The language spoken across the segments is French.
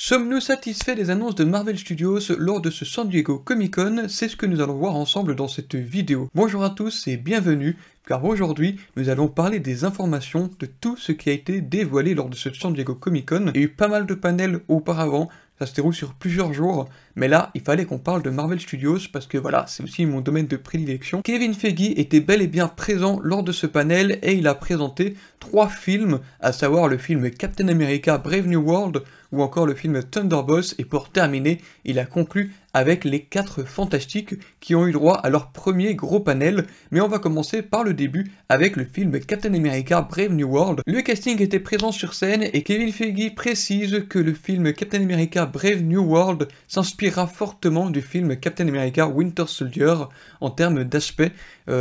Sommes-nous satisfaits des annonces de Marvel Studios lors de ce San Diego Comic Con? C'est ce que nous allons voir ensemble dans cette vidéo. Bonjour à tous et bienvenue, car aujourd'hui nous allons parler des informations de tout ce qui a été dévoilé lors de ce San Diego Comic Con. Il y a eu pas mal de panels auparavant, ça se déroule sur plusieurs jours, mais là il fallait qu'on parle de Marvel Studios parce que voilà, c'est aussi mon domaine de prédilection. Kevin Feige était bel et bien présent lors de ce panel et il a présenté 3 films, à savoir le film Captain America Brave New World ou encore le film Thunderbolts, et pour terminer, il a conclu avec les 4 fantastiques qui ont eu droit à leur premier gros panel, mais on va commencer par le début avec le film Captain America Brave New World. Le casting était présent sur scène et Kevin Feige précise que le film Captain America Brave New World s'inspirera fortement du film Captain America Winter Soldier en termes d'aspect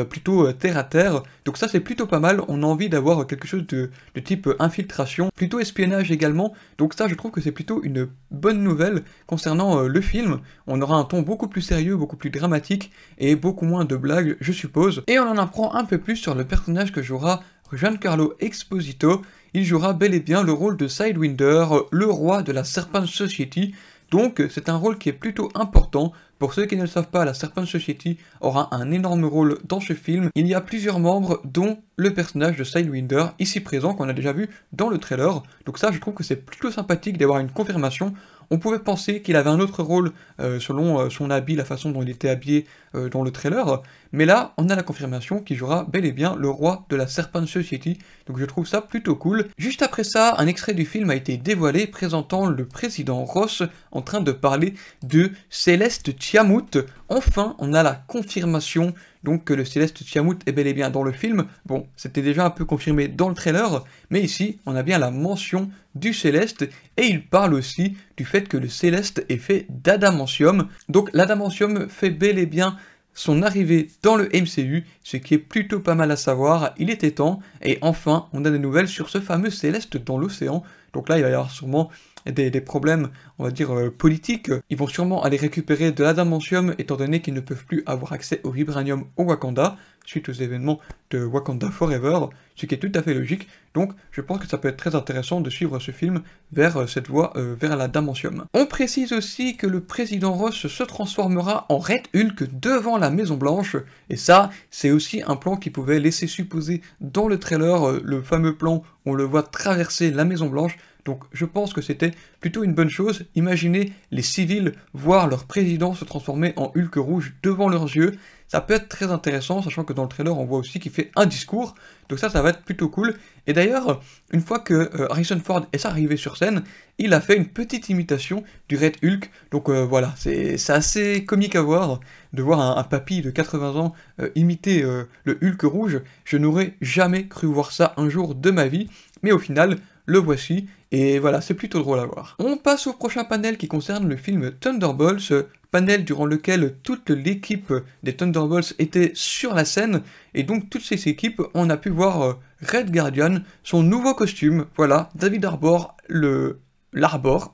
plutôt terre à terre, donc ça c'est plutôt pas mal. On a envie d'avoir quelque chose de type infiltration, plutôt espionnage également, donc ça je trouve que c'est plutôt une bonne nouvelle concernant le film. On aura un ton beaucoup plus sérieux, beaucoup plus dramatique et beaucoup moins de blagues je suppose, et on en apprend un peu plus sur le personnage que jouera Giancarlo Esposito. Il jouera bel et bien le rôle de Sidewinder, le roi de la Serpent Society. Donc c'est un rôle qui est plutôt important. Pour ceux qui ne le savent pas, la Serpent Society aura un énorme rôle dans ce film. Il y a plusieurs membres, dont le personnage de Sidewinder, ici présent, qu'on a déjà vu dans le trailer. Donc ça, je trouve que c'est plutôt sympathique d'avoir une confirmation. On pouvait penser qu'il avait un autre rôle selon son habit, la façon dont il était habillé dans le trailer, mais là, on a la confirmation qu'il jouera bel et bien le roi de la Serpent Society, donc je trouve ça plutôt cool. Juste après ça, un extrait du film a été dévoilé présentant le président Ross en train de parler de Céleste Tiamut. Enfin, on a la confirmation donc que le Céleste Tiamut est bel et bien dans le film. Bon, c'était déjà un peu confirmé dans le trailer, mais ici, on a bien la mention du Céleste, et il parle aussi du fait que le Céleste est fait d'adamantium. Donc l'adamantium fait bel et bien son arrivée dans le MCU, ce qui est plutôt pas mal à savoir. Il était temps, et enfin, on a des nouvelles sur ce fameux Céleste dans l'océan. Donc là, il va y avoir sûrement des problèmes, on va dire, politiques. Ils vont sûrement aller récupérer de l'adamantium, étant donné qu'ils ne peuvent plus avoir accès au vibranium au Wakanda, suite aux événements de Wakanda Forever, ce qui est tout à fait logique. Donc je pense que ça peut être très intéressant de suivre ce film vers cette voie, vers l'adamantium. On précise aussi que le président Ross se transformera en Red Hulk devant la Maison Blanche, et ça, c'est aussi un plan qui pouvait laisser supposer dans le trailer, le fameux plan où on le voit traverser la Maison Blanche. Donc je pense que c'était plutôt une bonne chose. Imaginez les civils voir leur président se transformer en Hulk rouge devant leurs yeux. Ça peut être très intéressant, sachant que dans le trailer on voit aussi qu'il fait un discours. Donc ça va être plutôt cool. Et d'ailleurs, une fois que Harrison Ford est arrivé sur scène, il a fait une petite imitation du Red Hulk. Donc voilà, c'est assez comique à voir, de voir un papy de 80 ans imiter le Hulk rouge. Je n'aurais jamais cru voir ça un jour de ma vie. Mais au final, le voici, et voilà, c'est plutôt drôle à voir. On passe au prochain panel qui concerne le film Thunderbolts, panel durant lequel toute l'équipe des Thunderbolts était sur la scène, et donc toutes ces équipes, on a pu voir Red Guardian, son nouveau costume, voilà, David Harbour, l'Arbor,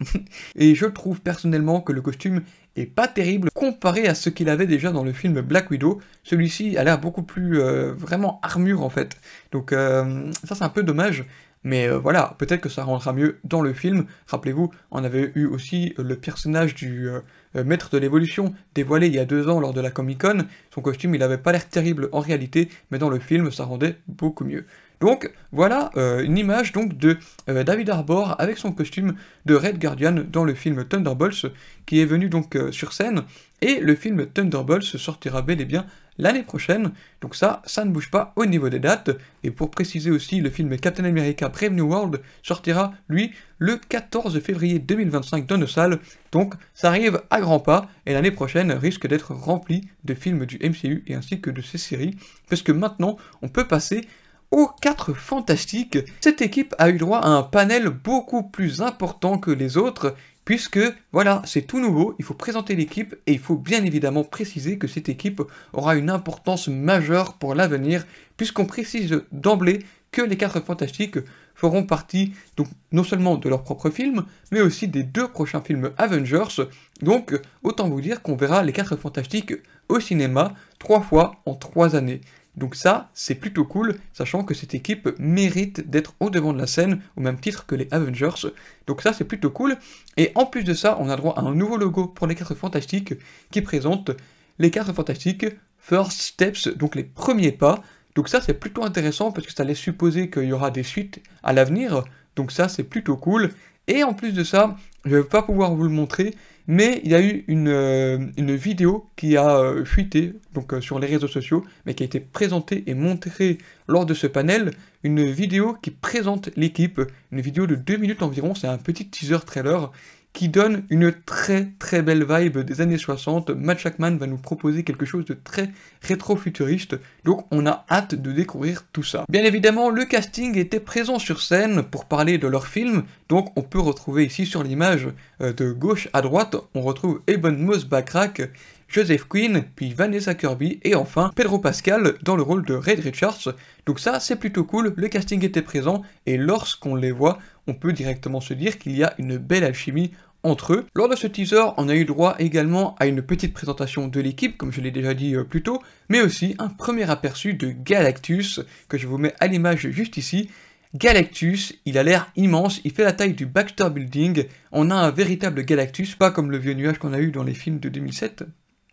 et je trouve personnellement que le costume est pas terrible comparé à ce qu'il avait déjà dans le film Black Widow. Celui-ci a l'air beaucoup plus vraiment armure en fait, donc ça c'est un peu dommage. Mais voilà, peut-être que ça rendra mieux dans le film. Rappelez-vous, on avait eu aussi le personnage du maître de l'évolution dévoilé il y a 2 ans lors de la Comic-Con. Son costume, il avait pas l'air terrible en réalité, mais dans le film, ça rendait beaucoup mieux. Donc voilà une image donc de David Harbour avec son costume de Red Guardian dans le film Thunderbolts, qui est venu donc sur scène, et le film Thunderbolts sortira bel et bien l'année prochaine, donc ça ne bouge pas au niveau des dates. Et pour préciser aussi, le film Captain America Brave New World sortira, lui, le 14 février 2025 dans nos salles, donc ça arrive à grands pas, et l'année prochaine risque d'être remplie de films du MCU et ainsi que de ses séries, parce que maintenant, on peut passer aux 4 fantastiques. Cette équipe a eu droit à un panel beaucoup plus important que les autres, puisque, voilà, c'est tout nouveau, il faut présenter l'équipe, et il faut bien évidemment préciser que cette équipe aura une importance majeure pour l'avenir, puisqu'on précise d'emblée que les 4 fantastiques feront partie, donc, non seulement de leur propre film, mais aussi des 2 prochains films Avengers, donc, autant vous dire qu'on verra les 4 fantastiques au cinéma 3 fois en 3 années. Donc ça, c'est plutôt cool, sachant que cette équipe mérite d'être au devant de la scène, au même titre que les Avengers. Donc ça, c'est plutôt cool. Et en plus de ça, on a droit à un nouveau logo pour les 4 Fantastiques, qui présente les 4 Fantastiques First Steps, donc les premiers pas. Donc ça, c'est plutôt intéressant, parce que ça laisse supposer qu'il y aura des suites à l'avenir. Donc ça, c'est plutôt cool. Et en plus de ça, je ne vais pas pouvoir vous le montrer, mais il y a eu une vidéo qui a fuité donc, sur les réseaux sociaux, mais qui a été présentée et montrée lors de ce panel, une vidéo qui présente l'équipe, une vidéo de 2 minutes environ, c'est un petit teaser trailer, qui donne une très belle vibe des années 60. Matt Shakman va nous proposer quelque chose de très rétro-futuriste, donc on a hâte de découvrir tout ça. Bien évidemment, le casting était présent sur scène pour parler de leur film, donc on peut retrouver ici sur l'image de gauche à droite, on retrouve Ebon Moss-Backrack, Joseph Quinn, puis Vanessa Kirby, et enfin Pedro Pascal dans le rôle de Reed Richards. Donc ça, c'est plutôt cool, le casting était présent, et lorsqu'on les voit, on peut directement se dire qu'il y a une belle alchimie entre eux. Lors de ce teaser, on a eu droit également à une petite présentation de l'équipe, comme je l'ai déjà dit plus tôt, mais aussi un premier aperçu de Galactus, que je vous mets à l'image juste ici. Galactus, il a l'air immense, il fait la taille du Baxter Building, on a un véritable Galactus, pas comme le vieux nuage qu'on a eu dans les films de 2007,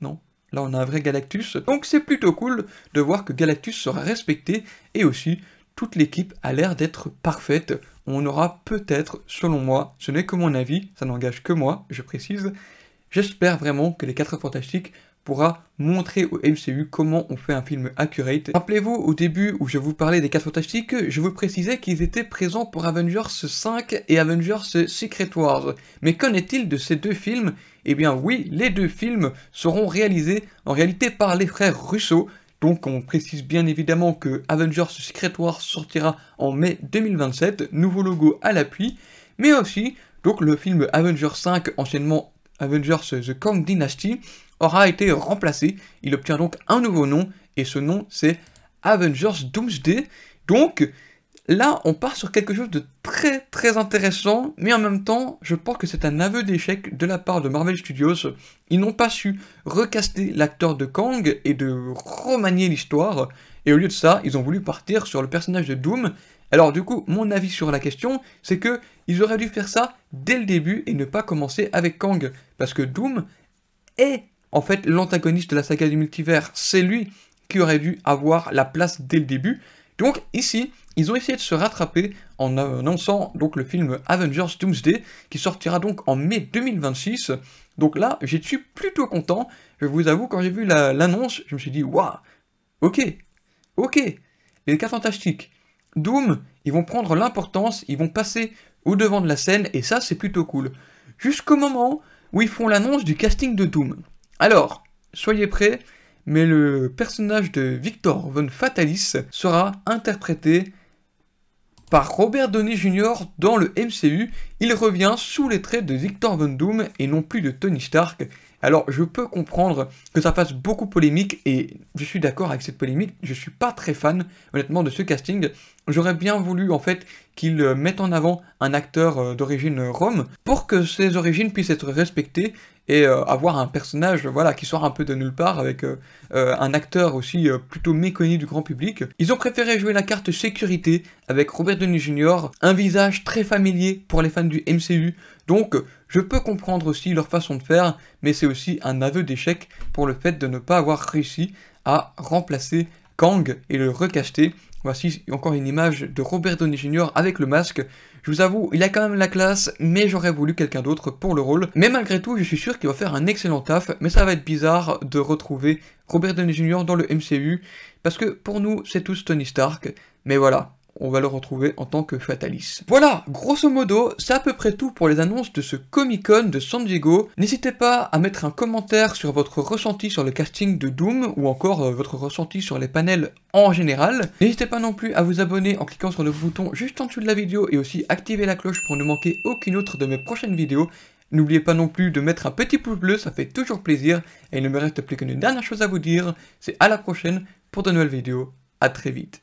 non. Là, on a un vrai Galactus, donc c'est plutôt cool de voir que Galactus sera respecté, et aussi, toute l'équipe a l'air d'être parfaite. On aura peut-être, selon moi, ce n'est que mon avis, ça n'engage que moi, je précise, j'espère vraiment que les 4 Fantastiques pourra montrer au MCU comment on fait un film accurate. Rappelez-vous, au début où je vous parlais des 4 Fantastiques, je vous précisais qu'ils étaient présents pour Avengers 5 et Avengers Secret Wars. Mais qu'en est-il de ces 2 films? Eh bien oui, les 2 films seront réalisés en réalité par les frères Russo. Donc on précise bien évidemment que Avengers Secret Wars sortira en mai 2027, nouveau logo à l'appui, mais aussi donc le film Avengers 5, anciennement Avengers The Kang Dynasty, aura été remplacé, il obtient donc un nouveau nom, et ce nom c'est Avengers Doomsday. Donc là on part sur quelque chose de très intéressant, mais en même temps je pense que c'est un aveu d'échec de la part de Marvel Studios. Ils n'ont pas su recaster l'acteur de Kang et de remanier l'histoire, et au lieu de ça ils ont voulu partir sur le personnage de Doom. Alors du coup, mon avis sur la question, c'est que ils auraient dû faire ça dès le début et ne pas commencer avec Kang, parce que Doom est en fait l'antagoniste de la saga du multivers, c'est lui qui aurait dû avoir la place dès le début. Donc ici, ils ont essayé de se rattraper en annonçant donc le film Avengers Doomsday, qui sortira donc en mai 2026. Donc là, j'y suis plutôt content. Je vous avoue, quand j'ai vu l'annonce, je me suis dit, waouh, ok, les 4 Fantastiques, Doom, ils vont prendre l'importance, ils vont passer au devant de la scène, et ça, c'est plutôt cool. Jusqu'au moment où ils font l'annonce du casting de Doom. Alors, soyez prêts, mais le personnage de Victor Von Fatalis sera interprété par Robert Downey Jr. dans le MCU. Il revient sous les traits de Victor Von Doom et non plus de Tony Stark. Alors je peux comprendre que ça fasse beaucoup polémique, et je suis d'accord avec cette polémique, je suis pas très fan honnêtement de ce casting. J'aurais bien voulu en fait qu'ils mettent en avant un acteur d'origine Rome pour que ses origines puissent être respectées et avoir un personnage voilà, qui sort un peu de nulle part avec un acteur aussi plutôt méconnu du grand public. Ils ont préféré jouer la carte sécurité avec Robert Downey Jr., un visage très familier pour les fans du MCU, donc je peux comprendre aussi leur façon de faire, mais c'est aussi un aveu d'échec pour le fait de ne pas avoir réussi à remplacer Kang et le recaster. Voici encore une image de Robert Downey Jr. avec le masque. Je vous avoue, il a quand même la classe, mais j'aurais voulu quelqu'un d'autre pour le rôle. Mais malgré tout, je suis sûr qu'il va faire un excellent taf, mais ça va être bizarre de retrouver Robert Downey Jr. dans le MCU, parce que pour nous, c'est tous Tony Stark, mais voilà. On va le retrouver en tant que Fatalis. Voilà, grosso modo, c'est à peu près tout pour les annonces de ce Comic-Con de San Diego. N'hésitez pas à mettre un commentaire sur votre ressenti sur le casting de Doom, ou encore votre ressenti sur les panels en général. N'hésitez pas non plus à vous abonner en cliquant sur le bouton juste en dessous de la vidéo, et aussi activer la cloche pour ne manquer aucune autre de mes prochaines vidéos. N'oubliez pas non plus de mettre un petit pouce bleu, ça fait toujours plaisir, et il ne me reste plus qu'une dernière chose à vous dire, c'est à la prochaine pour de nouvelles vidéos. À très vite.